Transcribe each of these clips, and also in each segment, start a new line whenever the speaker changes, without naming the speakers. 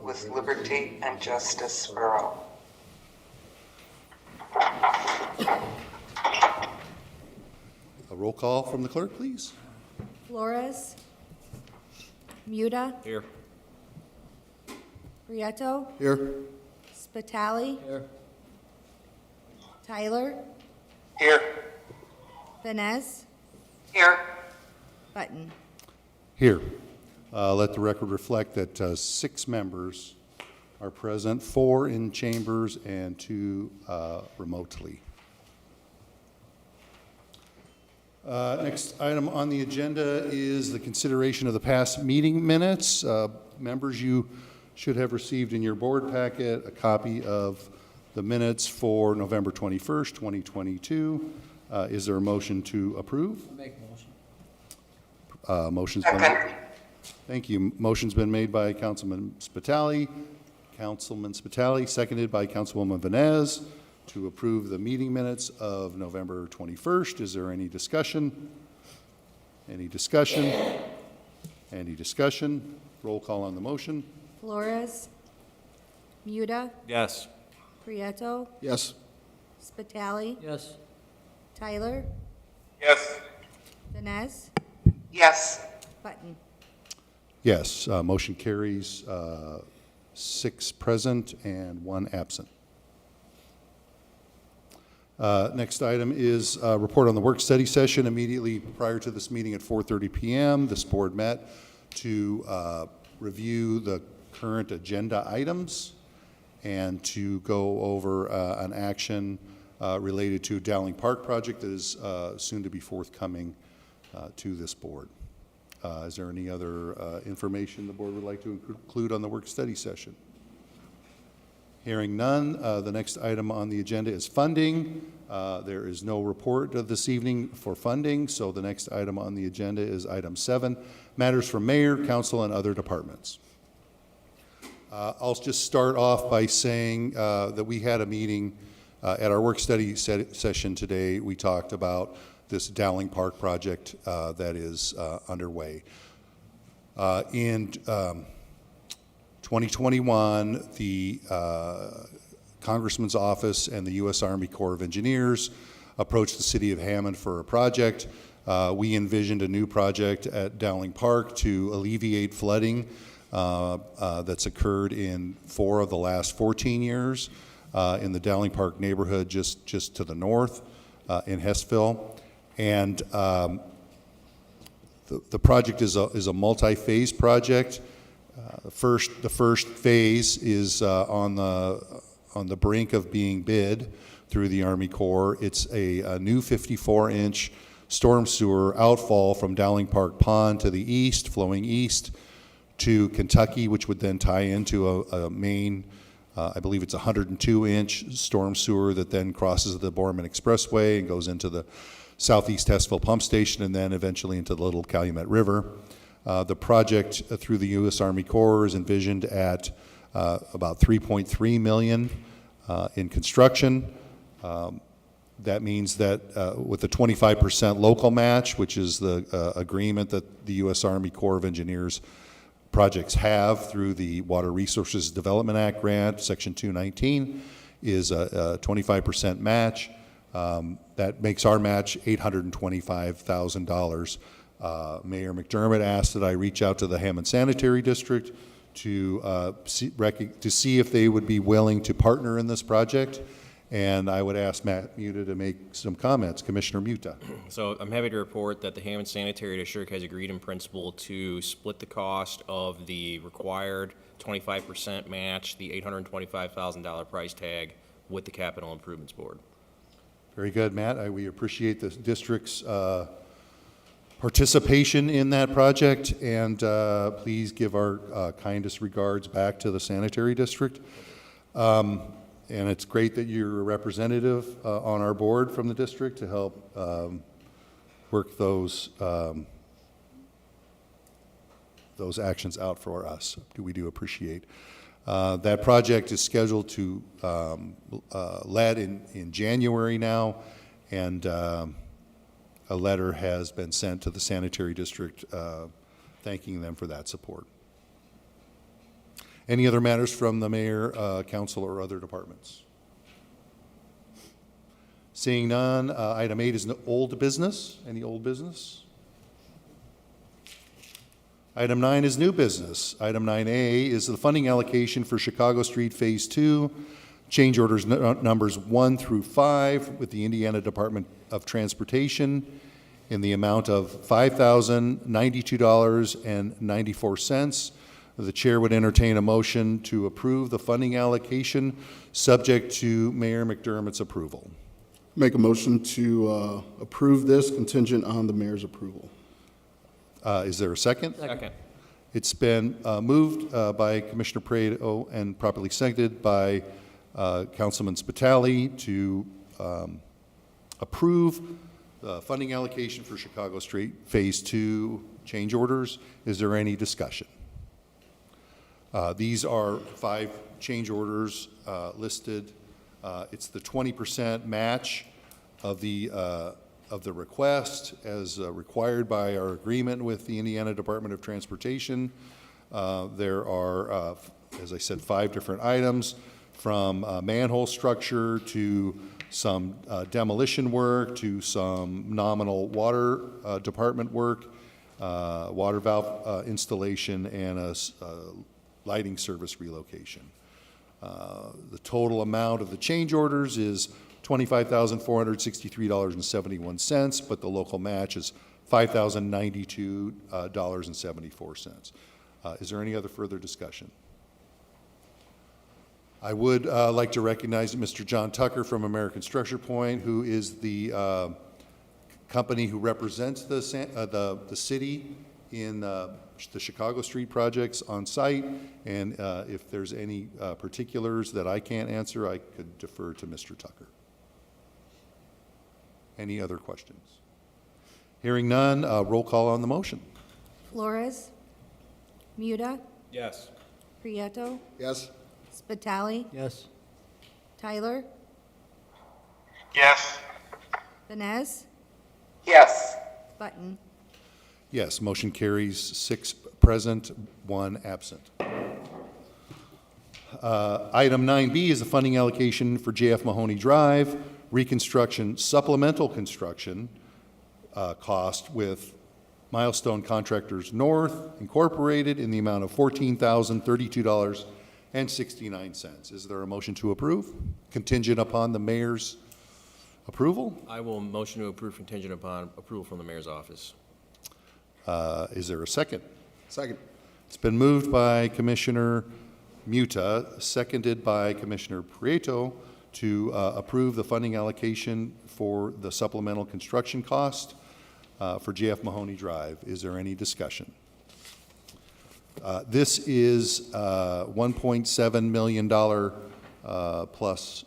with liberty and justice for all.
A roll call from the clerk, please.
Flores. Muta.
Here.
Prieto.
Here.
Spitali.
Here.
Tyler.
Here.
Vanez.
Here.
Button.
Here. Let the record reflect that 6 members are present, 4 in chambers and 2 remotely. Next item on the agenda is the consideration of the past meeting minutes. Members, you should have received in your board packet a copy of the minutes for November 21st, 2022. Is there a motion to approve?
I'll make a motion.
Motion's been
Second.
Thank you. Motion's been made by Councilman Spitali, seconded by Councilwoman Vanez to approve the meeting minutes of November 21st. Is there any discussion? Any discussion? Any discussion? Roll call on the motion.
Flores. Muta.
Yes.
Prieto.
Yes.
Spitali.
Yes.
Tyler.
Yes.
Vanez.
Yes.
Button.
Yes. Motion carries 6 present and 1 absent. Next item is a report on the work study session. Immediately prior to this meeting at 4:30 p.m., this board met to review the current agenda items and to go over an action related to Dowling Park project that is soon to be forthcoming to this board. Is there any other information the board would like to include on the work study session? Hearing none, the next item on the agenda is funding. There is no report this evening for funding, so the next item on the agenda is item 7, matters from mayor, council, and other departments. I'll just start off by saying that we had a meeting at our work study session today. We talked about this Dowling Park project that is underway. In 2021, the Congressman's office and the U.S. Army Corps of Engineers approached the City of Hammond for a project. We envisioned a new project at Dowling Park to alleviate flooding that's occurred in 4 of the last 14 years in the Dowling Park neighborhood just to the north in Hessville. And the project is a multi-phase project. The first phase is on the brink of being bid through the Army Corps. It's a new 54-inch storm sewer outfall from Dowling Park Pond to the east, flowing east to Kentucky, which would then tie into a main, I believe it's a 102-inch storm sewer that then crosses the Borman Expressway and goes into the Southeast Hessville Pump Station and then eventually into the Little Calumet River. The project through the U.S. Army Corps is envisioned at about $3.3 million in construction. That means that with the 25% local match, which is the agreement that the U.S. Army Corps of Engineers projects have through the Water Resources Development Act grant, Section 219, is a 25% match. That makes our match $825,000. Mayor McDermott asked that I reach out to the Hammond Sanitary District to see if they would be willing to partner in this project. And I would ask Matt Muta to make some comments. Commissioner Muta.
So I'm happy to report that the Hammond Sanitary District has agreed in principle to split the cost of the required 25% match, the $825,000 price tag, with the Capital Improvements Board.
Very good, Matt. We appreciate the district's participation in that project, and please give our kindest regards back to the Sanitary District. And it's great that you're a representative on our board from the district to help work those actions out for us. We do appreciate. That project is scheduled to lead in January now, and a letter has been sent to the Sanitary District thanking them for that support. Any other matters from the mayor, council, or other departments? Seeing none, item 8 is old business. Any old business? Item 9 is new business. Item 9A is the funding allocation for Chicago Street Phase 2, change orders numbers 1 through 5 with the Indiana Department of Transportation in the amount of $5,092.94. The chair would entertain a motion to approve the funding allocation, subject to Mayor McDermott's approval.
Make a motion to approve this contingent on the mayor's approval.
Is there a second?
Second.
It's been moved by Commissioner Prado and properly seconded by Councilman Spitali to approve the funding allocation for Chicago Street Phase 2 change orders. Is there any discussion? These are 5 change orders listed. It's the 20% match of the request as required by our agreement with the Indiana Department of Transportation. There are, as I said, 5 different items, from manhole structure to some demolition work to some nominal water department work, water valve installation, and a lighting service relocation. The total amount of the change orders is $25,463.71, but the local match is $5,092.74. Is there any other further discussion? I would like to recognize Mr. John Tucker from American Structure Point, who is the company who represents the city in the Chicago Street projects on site, and if there's any particulars that I can't answer, I could defer to Mr. Tucker. Any other questions? Hearing none, roll call on the motion.
Flores, Muda,
Yes.
Prieto,
Yes.
Spitali,
Yes.
Tyler,
Yes.
Vines,
Yes.
Button.
Yes, motion carries 6 present, 1 absent. Item 9B is the funding allocation for JF Mahoney Drive, reconstruction, supplemental construction cost with Milestone Contractors North Incorporated in the amount of $14,032.69. Is there a motion to approve? Contingent upon the mayor's approval?
I will motion to approve contingent upon approval from the mayor's office.
Is there a second?
Second.
It's been moved by Commissioner Muta, seconded by Commissioner Prieto, to approve the funding allocation for the supplemental construction cost for JF Mahoney Drive. Is there any discussion? This is $1.7 million plus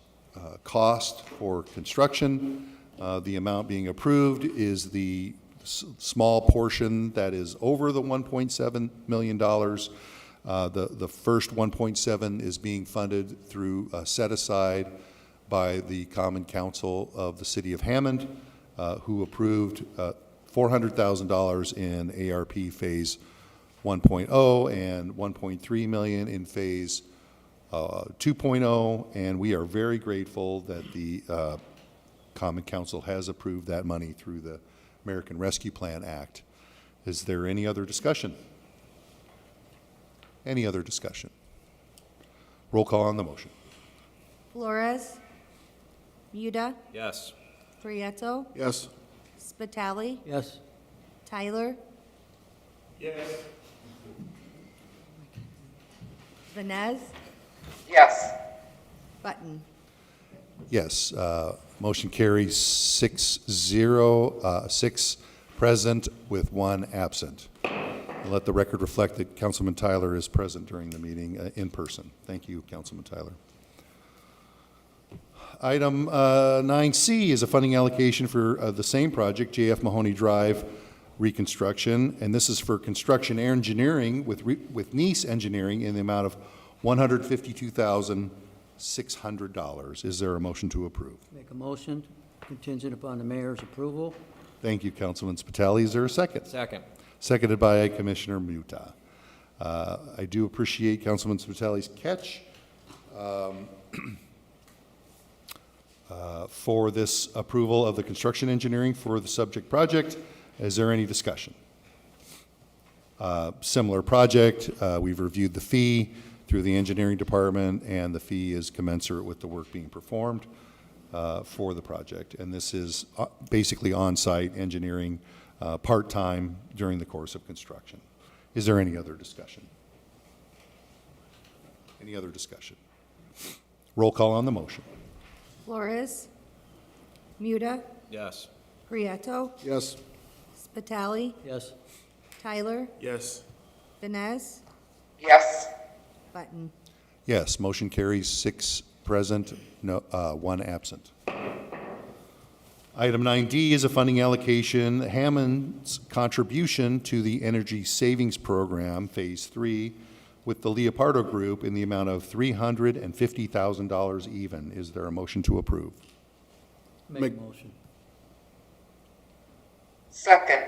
cost for construction. The amount being approved is the small portion that is over the $1.7 million. The first 1.7 is being funded through set aside by the Common Council of the City of Hammond, who approved $400,000 in ARP Phase 1.0 and $1.3 million in Phase 2.0, and we are very grateful that the Common Council has approved that money through the American Rescue Plan Act. Is there any other discussion? Any other discussion? Roll call on the motion.
Flores, Muda,
Yes.
Prieto,
Yes.
Spitali,
Yes.
Tyler,
Yes.
Vines,
Yes.
Button.
Yes, motion carries 6-0, 6 present with 1 absent. And let the record reflect that Councilman Tyler is present during the meeting in person. Thank you, Councilman Tyler. Item 9C is a funding allocation for the same project, JF Mahoney Drive reconstruction, and this is for construction engineering with Nice Engineering in the amount of $152,600. Is there a motion to approve?
Make a motion contingent upon the mayor's approval.
Thank you, Councilman Spitali. Is there a second?
Second.
Seconded by Commissioner Muta. I do appreciate Councilman Spitali's catch for this approval of the construction engineering for the subject project. Is there any discussion? Similar project, we've reviewed the fee through the engineering department, and the fee is commensurate with the work being performed for the project. And this is basically on-site engineering, part-time during the course of construction. Is there any other discussion? Any other discussion? Roll call on the motion.
Flores, Muda,
Yes.
Prieto,
Yes.
Spitali,
Yes.
Tyler,
Yes.
Vines,
Yes.
Button.
Yes, motion carries 6 present, no, 1 absent. Item 9D is a funding allocation, Hammond's contribution to the Energy Savings Program, Phase 3, with the Leopardo Group in the amount of $350,000 even. Is there a motion to approve?
Make a motion.
Second.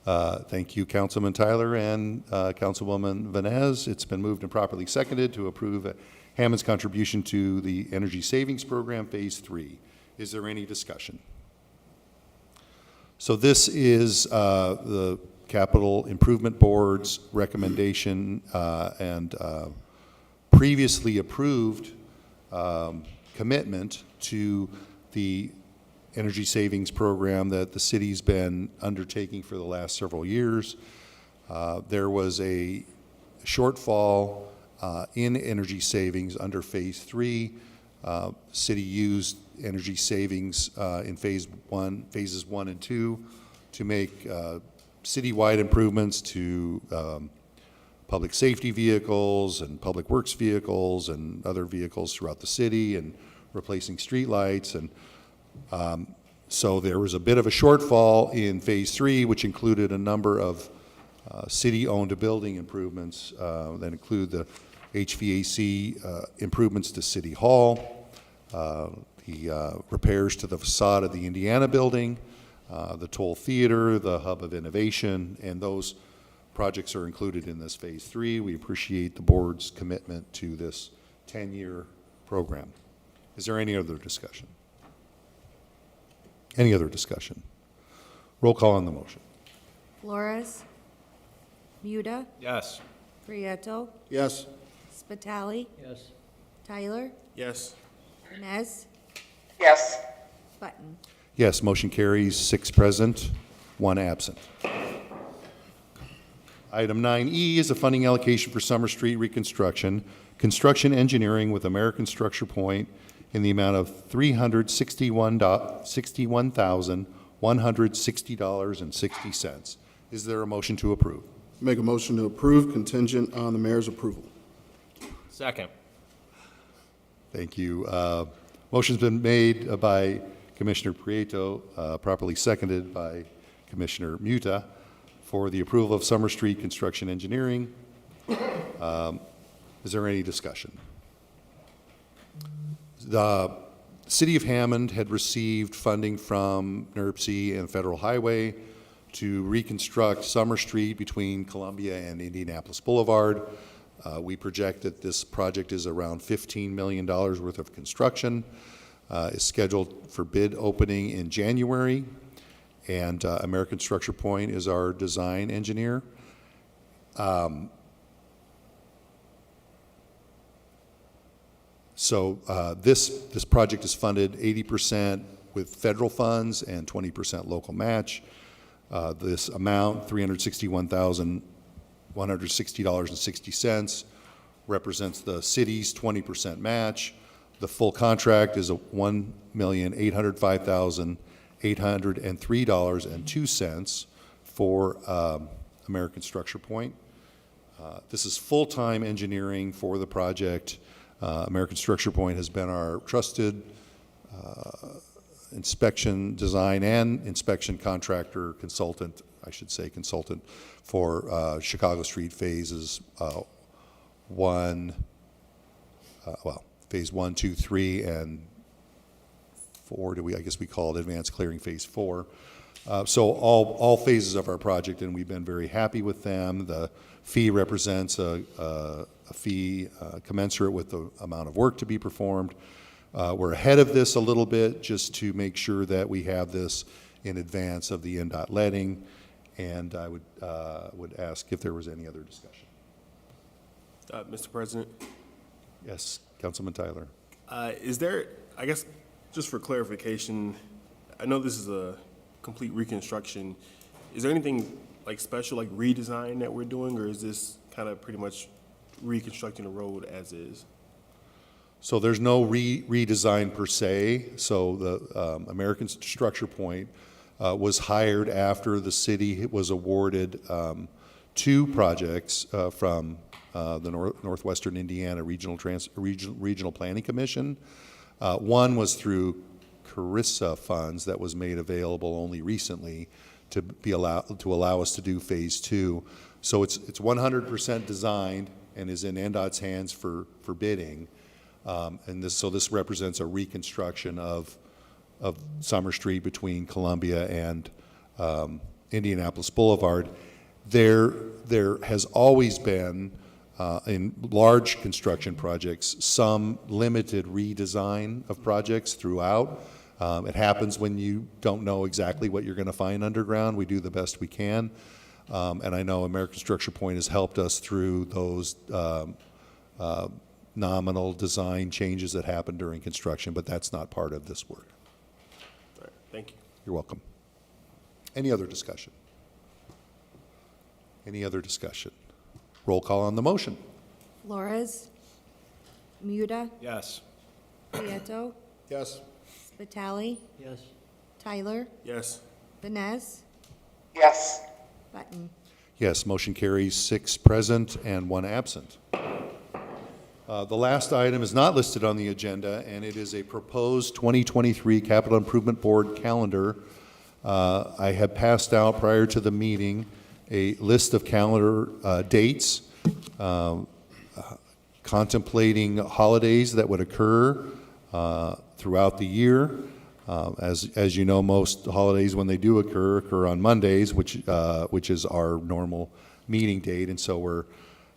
Thank you, Councilman Tyler and Councilwoman Vines. It's been moved and properly seconded to approve Hammond's contribution to the Energy Savings Program, Phase 3. Is there any discussion? So this is the Capital Improvement Board's recommendation and previously approved commitment to the energy savings program that the city's been undertaking for the last several years. There was a shortfall in energy savings under Phase 3. City used energy savings in phases 1 and 2 to make citywide improvements to public safety vehicles and public works vehicles and other vehicles throughout the city, and replacing streetlights. And so there was a bit of a shortfall in Phase 3, which included a number of city-owned building improvements that include the HVAC improvements to City Hall, the repairs to the facade of the Indiana building, the Toll Theater, the Hub of Innovation, and those projects are included in this Phase 3. We appreciate the board's commitment to this 10-year program. Is there any other discussion? Any other discussion? Roll call on the motion.
Flores, Muda,
Yes.
Prieto,
Yes.
Spitali,
Yes.
Tyler,
Yes.
Vines,
Yes.
Button.
Yes, motion carries 6 present, 1 absent. Item 9E is a funding allocation for Summer Street reconstruction, construction engineering with American Structure Point in the amount of $361,160.60. Is there a motion to approve?
Make a motion to approve contingent on the mayor's approval.
Second.
Thank you. Motion's been made by Commissioner Prieto, properly seconded by Commissioner Muta for the approval of Summer Street construction engineering. Is there any discussion? The City of Hammond had received funding from NERC and Federal Highway to reconstruct Summer Street between Columbia and Indianapolis Boulevard. We project that this project is around $15 million worth of construction. Is scheduled for bid opening in January, and American Structure Point is our design engineer. So this project is funded 80% with federal funds and 20% local match. This amount, $361,160.60, represents the city's 20% match. The full contract is $1,805,803.02 for American Structure Point. This is full-time engineering for the project. American Structure Point has been our trusted inspection, design, and inspection contractor consultant, I should say consultant, for Chicago Street phases phase 1, 2, 3, and 4. I guess we call it advanced clearing phase 4. So all phases of our project, and we've been very happy with them. The fee represents a fee commensurate with the amount of work to be performed. We're ahead of this a little bit just to make sure that we have this in advance of the NDOT letting, and I would ask if there was any other discussion.
Mr. President,
Yes, Councilman Tyler.
is there, I guess, just for clarification, I know this is a complete reconstruction. Is there anything like special, like redesign that we're doing, or is this kind of pretty much reconstructing the road as is?
So there's no redesign per se. So the American Structure Point was hired after the city was awarded two projects from the Northwestern Indiana Regional Planning Commission. One was through CARISA funds that was made available only recently to allow us to do phase two. So it's 100% designed and is in NDOT's hands for bidding. And this represents a reconstruction of Summer Street between Columbia and Indianapolis Boulevard. There has always been, in large construction projects, some limited redesign of projects throughout. It happens when you don't know exactly what you're going to find underground. We do the best we can. And I know American Structure Point has helped us through those nominal design changes that happen during construction, but that's not part of this work.
All right, thank you.
You're welcome. Any other discussion? Any other discussion? Roll call on the motion.
Flores, Muda,
Yes.
Prieto,
Yes.
Spitali,
Yes.
Tyler,
Yes.
Vines,
Yes.
Button.
Yes, motion carries 6 present and 1 absent. The last item is not listed on the agenda, and it is a proposed 2023 Capital Improvement Board calendar. I had passed out prior to the meeting a list of calendar dates contemplating holidays that would occur throughout the year. As you know, most holidays, when they do occur on Mondays, which is our normal meeting date, and so we're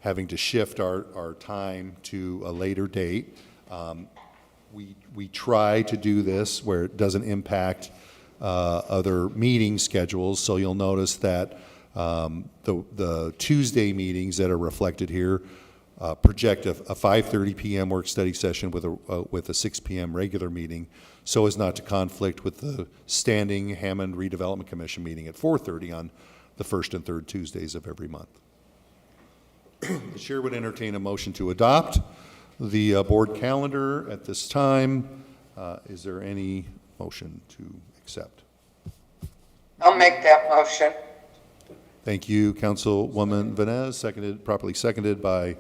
having to shift our time to a later date. We try to do this where it doesn't impact other meeting schedules, so you'll notice that the Tuesday meetings that are reflected here project a 5:30 p.m. work study session with a 6 p.m. regular meeting, so as not to conflict with the standing Hammond Redevelopment Commission meeting at 4:30 on the first and third Tuesdays of every month. The chair would entertain a motion to adopt the board calendar at this time. Is there any motion to accept?
I'll make that motion.
Thank you, Councilwoman Vines, properly seconded by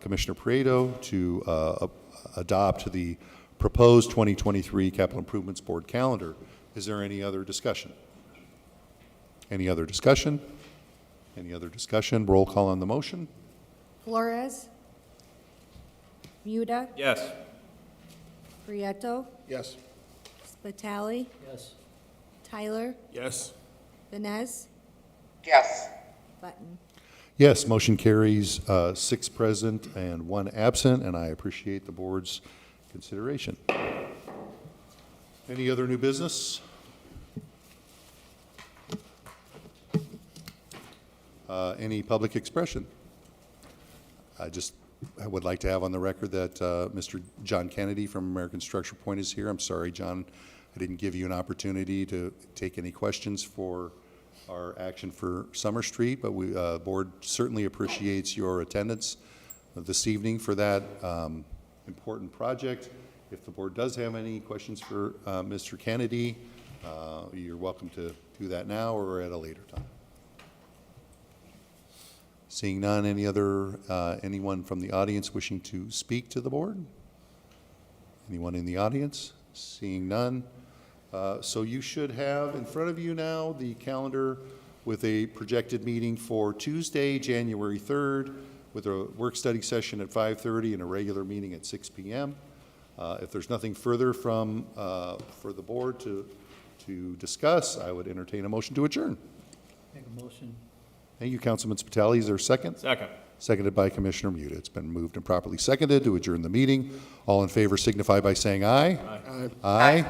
Commissioner Prieto to adopt the proposed 2023 Capital Improvements Board calendar. Is there any other discussion? Any other discussion? Any other discussion? Roll call on the motion.
Flores, Muda,
Yes.
Prieto,
Yes.
Spitali,
Yes.
Tyler,
Yes.
Vines,
Yes.
Button.
Yes, motion carries 6 present and 1 absent, and I appreciate the board's consideration. Any other new business? Any public expression? I would like to have on the record that Mr. John Kennedy from American Structure Point is here. I'm sorry, John, I didn't give you an opportunity to take any questions for our action for Summer Street, but the board certainly appreciates your attendance this evening for that important project. If the board does have any questions for Mr. Kennedy, you're welcome to do that now or at a later time. Seeing none, anyone from the audience wishing to speak to the board? Anyone in the audience? Seeing none. So you should have in front of you now the calendar with a projected meeting for Tuesday, January 3rd, with a work study session at 5:30 and a regular meeting at 6 p.m. If there's nothing further for the board to to discuss, I would entertain a motion to adjourn.
Make a motion.
Thank you, Councilman Spitali. Is there a second?
Second.
Seconded by Commissioner Muda. It's been moved and properly seconded to adjourn the meeting. All in favor signify by saying aye. Aye. Aye.